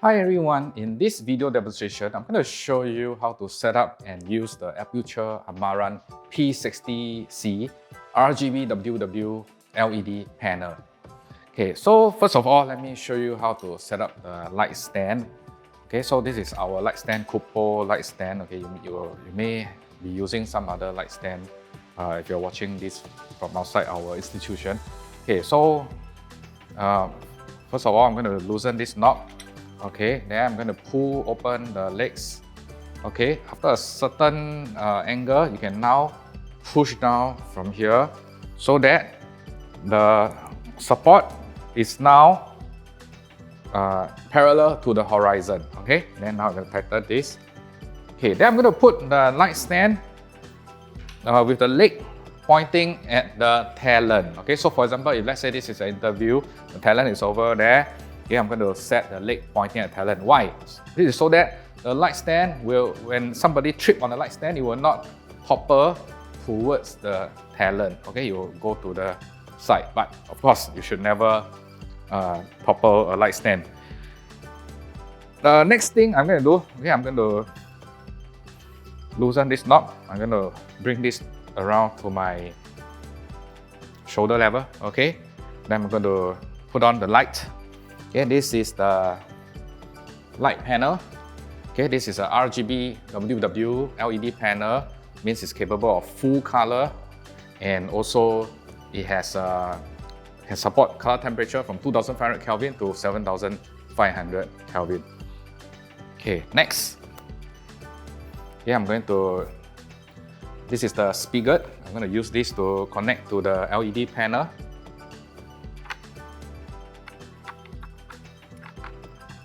Hi everyone, in this video demonstration, I'm going to show you how to set up and use the Aputure Amaran P60C RGB WW LED panel. Okay, so first of all, let me show you how to set up the light stand. Okay, so this is our light stand, cupola light stand. Okay, you may be using some other light stand if you're watching this from outside our institution. Okay, so first of all, I'm going to loosen this knob. Okay, then I'm going to pull open the legs. Okay, after a certain angle, you can now push down from here so that the support is now parallel to the horizon. Okay, then now I'm going to tighten this. Okay, then I'm going to put the light stand with the leg pointing at the talon. Okay, so for example, if let's say this is an interview, the talon is over there. Okay, I'm going to set the leg pointing at talon. Why? This is so that the light stand will, when somebody trip on the light stand, it will not topple towards the talon. Okay, you will go to the side. But of course, you should never topple a light stand. The next thing I'm going to do, okay, I'm going to loosen this knob. I'm going to bring this around to my shoulder level. Okay, then I'm going to put on the light. Okay, this is the light panel. Okay, this is a RGB WW LED panel. Means it's capable of full color, and also it has can support color temperature from 2500 Kelvin to 7500 Kelvin. Okay, next. Okay, this is the spigot. I'm going to use this to connect to the LED panel.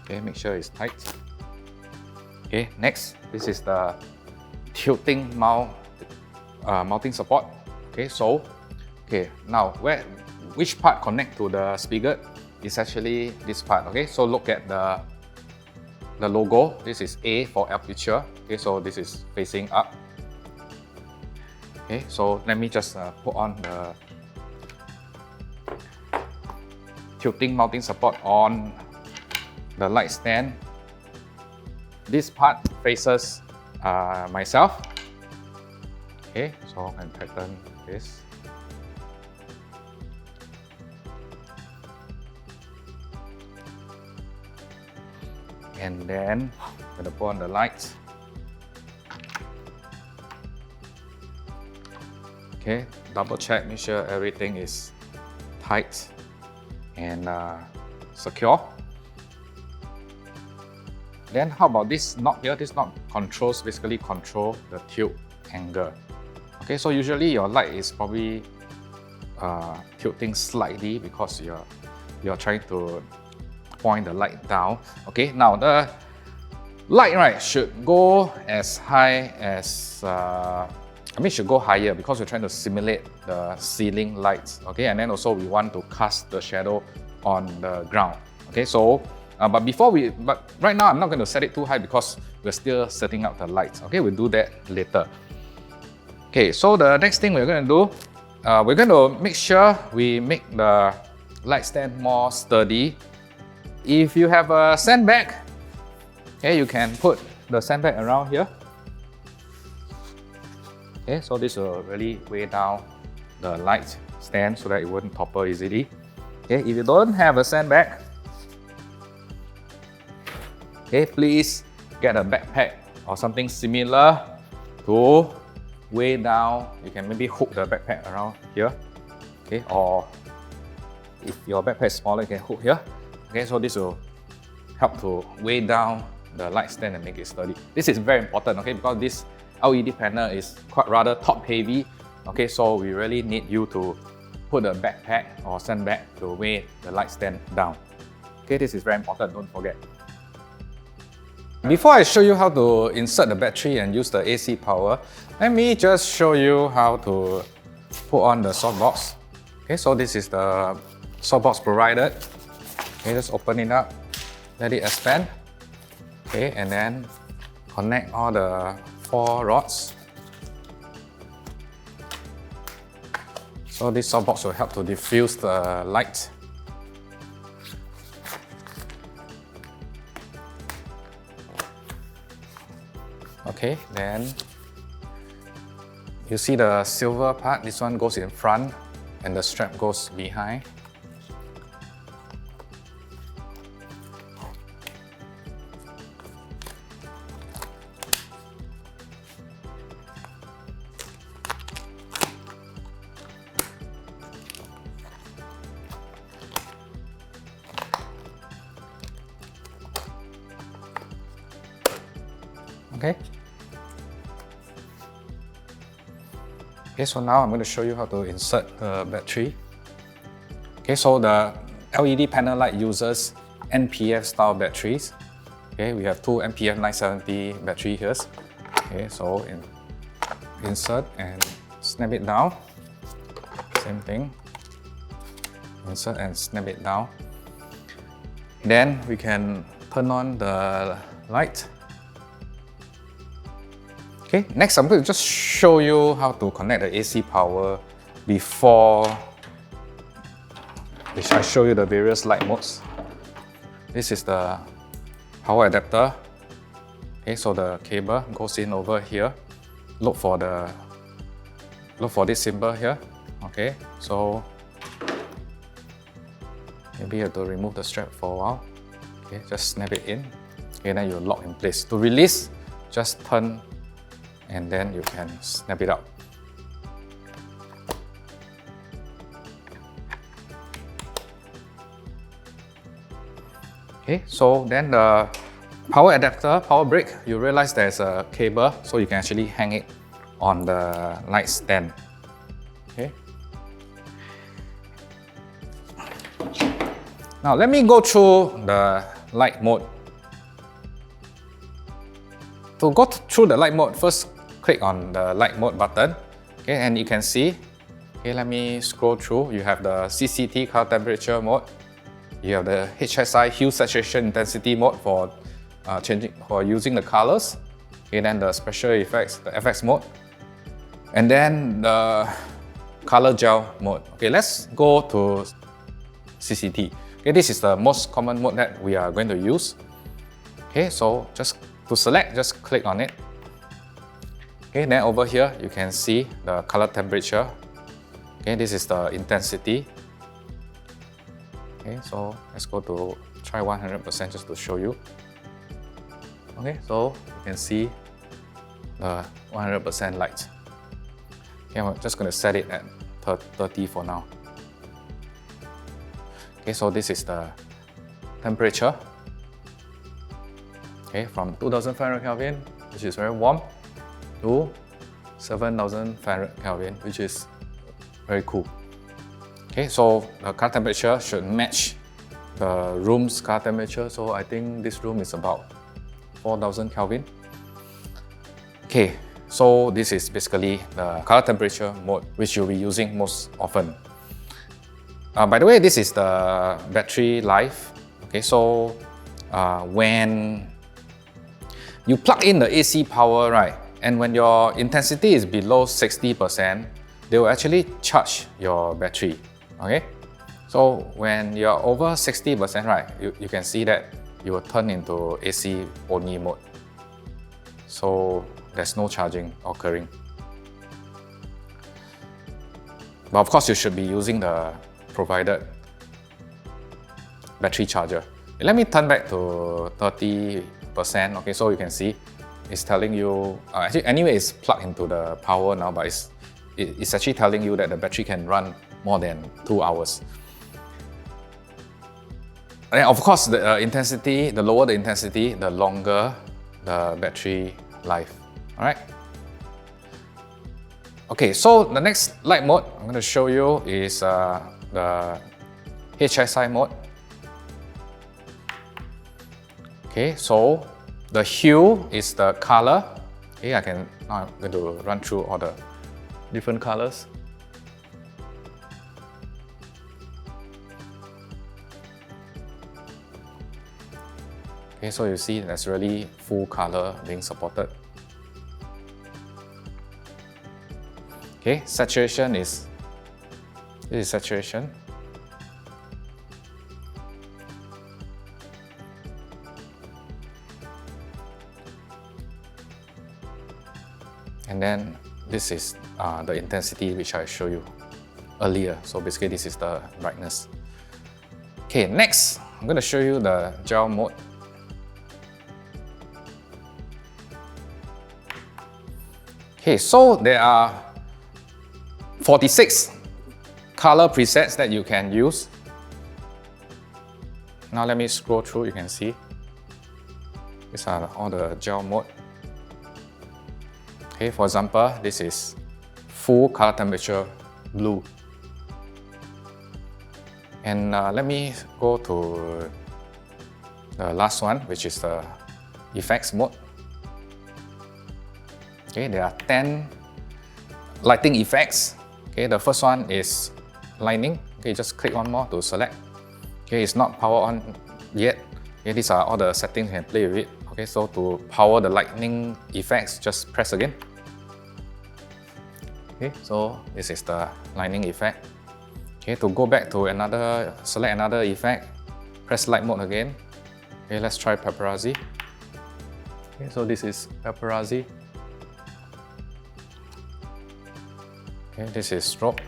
Okay, make sure it's tight. Okay, next, this is the tilting mounting support. Okay, so, now which part connect to the spigot is actually this part. Okay, so look at the logo. This is A for Aputure. Okay, so this is facing up. Okay, so let me just put on the tilting mounting support on the light stand. This part faces myself. Okay, so I can tighten this. And then I'm going to put on the lights. Okay, double check, make sure everything is tight and secure. Then how about this knob here? This knob basically control the tilt angle. Okay, so usually your light is probably tilting slightly because you're trying to point the light down. Okay, now the light should go as high as should go higher because we're trying to simulate the ceiling lights. Okay, and then also we want to cast the shadow on the ground. Okay, so but right now I'm not going to set it too high because we're still setting up the lights. Okay, we'll do that later. Okay, so the next thing we're going to do, we're going to make sure we make the light stand more sturdy. If you have a sandbag, okay, you can put the sandbag around here. Okay, so this will really weigh down the light stand so that it won't topple easily. Okay, if you don't have a sandbag, okay, please get a backpack or something similar to weigh down. You can maybe hook the backpack around here. Okay, or if your backpack is smaller, you can hook here. Okay, so this will help to weigh down the light stand and make it sturdy. This is very important, okay, because this LED panel is rather top heavy. Okay, so we really need you to put a backpack or sandbag to weigh the light stand down. Okay, this is very important, don't forget. Before I show you how to insert the battery and use the AC power, let me just show you how to put on the softbox. Okay, so this is the softbox provided. Okay, just open it up, let it expand. Okay, and then connect all the 4 rods. So this softbox will help to diffuse the light. Okay, then you see the silver part, this one goes in front and the strap goes behind. Okay. Okay, so now I'm going to show you how to insert the battery. Okay, so the LED panel light uses NPF style batteries. Okay, we have two NPF 970 battery here. Okay, so insert and snap it down. Same thing. Insert and snap it down. Then we can turn on the light. Okay, next I'm going to just show you how to connect the AC power before which I show you the various light modes. This is the power adapter. Okay, so the cable goes in over here. Look for this symbol here. Okay, so maybe you have to remove the strap for a while. Okay, just snap it in. Okay, then you lock in place. To release, just turn and then you can snap it out. Okay, so then the power adapter, power brick, you realize there's a cable, so you can actually hang it on the light stand. Okay. Now let me go through the light mode. To go through the light mode, first click on the light mode button. Okay, and you can see, okay, let me scroll through. You have the CCT color temperature mode. You have the HSI hue saturation intensity mode for using the colors. Okay, then the special effects, the FX mode, and then the color gel mode. Okay, let's go to CCT. Okay, this is the most common mode that we are going to use. Okay, so just to select, just click on it. Okay, then over here you can see the color temperature. Okay, this is the intensity. Okay, so let's go to try 100% just to show you. Okay, so you can see the 100% light. Okay, I'm just going to set it at 30 for now. Okay, so this is the temperature. Okay, from 2500 Kelvin, which is very warm, to 7000 Fahrenheit Kelvin, which is very cool. Okay, so the car temperature should match the room's car temperature. So I think this room is about 4000 Kelvin. Okay, so this is basically the color temperature mode which you'll be using most often. By the way, this is the battery life. Okay, so when you plug in the AC power, right, and when your intensity is below 60%, they will actually charge your battery. Okay, so when you're over 60%, right, you can see that you will turn into AC only mode. So there's no charging occurring. But of course, you should be using the provided battery charger. Let me turn back to 30%. Okay, so you can see it's telling you, actually anyway it's plugged into the power now, but it's actually telling you that the battery can run more than 2 hours. And of course, the intensity, the lower the intensity, the longer the battery life. All right. Okay, so the next light mode I'm going to show you is the HSI mode. Okay, so the hue is the color. Okay, now I'm going to run through all the different colors. Okay, so you see there's really full color being supported. Okay, saturation this is saturation. And then this is the intensity which I showed you earlier. So basically this is the brightness. Okay, next I'm going to show you the gel mode. Okay, so there are 46 color presets that you can use. Now let me scroll through, you can see. These are all the gel mode. Okay, for example, this is full color temperature blue. And let me go to the last one, which is the effects mode. Okay, there are 10 lighting effects. Okay, the first one is lighting. Okay, just click one more to select. Okay, it's not power on yet. Okay, these are all the settings you can play with it. Okay, so to power the lightning effects, just press again. Okay, so this is the lightning effect. Okay, to go back to select another effect, press light mode again. Okay, let's try paparazzi. Okay, so this is paparazzi. Okay, this is strobe.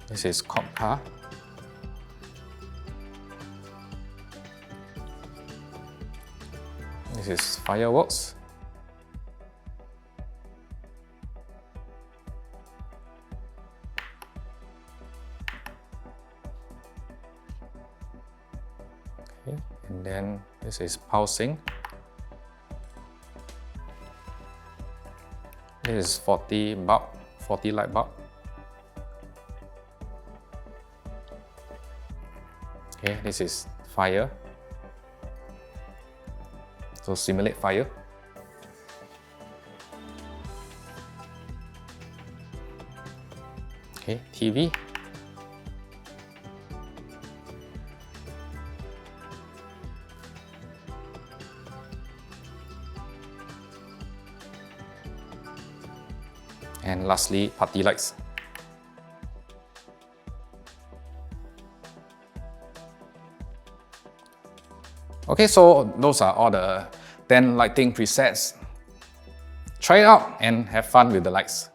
This is cop car. This is fireworks. Okay, and then this is pulsing. This is 40 light bulb. Okay, this is fire. So simulate fire. Okay, TV. And lastly, party lights. Okay, so those are all the 10 lighting presets. Try it out and have fun with the lights.